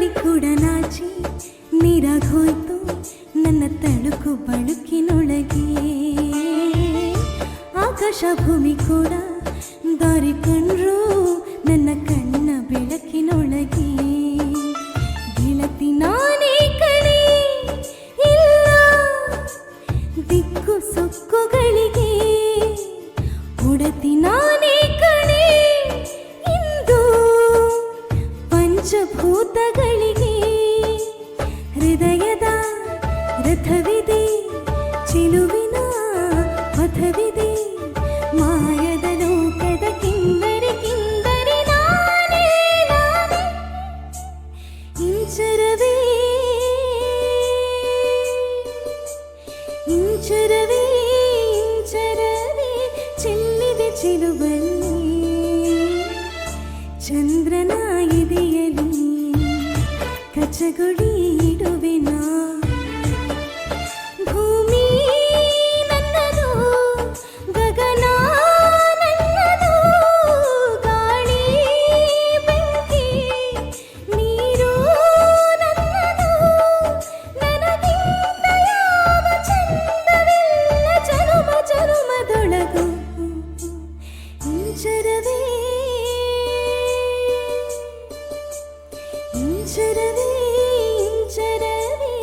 ಗಾಳಿ ಕೂಡ ನಾಚಿ ನೀರಾಗೋಯ್ತು ನನ್ನ ತಳುಕು ಬಳುಕಿನೊಳಗೆ. ಆಕಾಶ ಭೂಮಿ ಕೂಡ ದಾರಿ ಕಂಡ್ರು ನನ್ನ ಕಣ್ಣ ಬೆಳಕಿನೊಳಗೆ. ಗೆಳತಿ ನಾನೇ ಕಣೆ, ಇಲ್ಲ ದಿಕ್ಕು ಸೊಕ್ಕುಗಳಿಗೆ. ಒಡತಿ ನಾನೇ ಕಣೆ, ಇಂದು ಪಂಚಭೂತಗಳಿಗೆ. ಹೃದಯದ ರಥವಿದೆ, ಚಿಲುವಿನ ಪಥವಿದೆ, ಮಾಯದ ಲೋಕದ ಕಿಂದರಿ ಕಿಂದರಿ ನಾನೇ ನಾನೇ. ಇಂಚರವೇ ಇಂಚರವೇ ಇಂಚರವೇ ಚೆಲ್ಲಿದೆ ಚಿಲುವಲ್ಲಿ. ಚಂದ್ರನ ಎದೆಯಲಿ ಕಚಗುಳಿ ಇಡುವೆನಾ. ಭೂಮಿ ನನ್ನದು, ಗಗನ ನನ್ನದು, ಗಾಳಿ ಬೆಂಕಿ ನೀರು ನನ್ನದು. ನನಗಿಂತ ಯಾವ ಚಂದವಿಲ್ಲ ಜನುಮ ಜನುಮದೊಳಗು. ಇಂಚರವೇ ಇಂಚರವೇ ಇಂಚರವೇ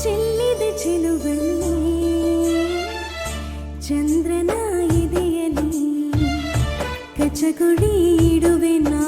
ಚೆಲ್ಲಿದೆ ಚೆಲುವಲ್ಲಿ. ಚಂದ್ರನ ಎದೆಯಲಿ ಕಚಗುಳಿ ಇಡುವೆನಾ.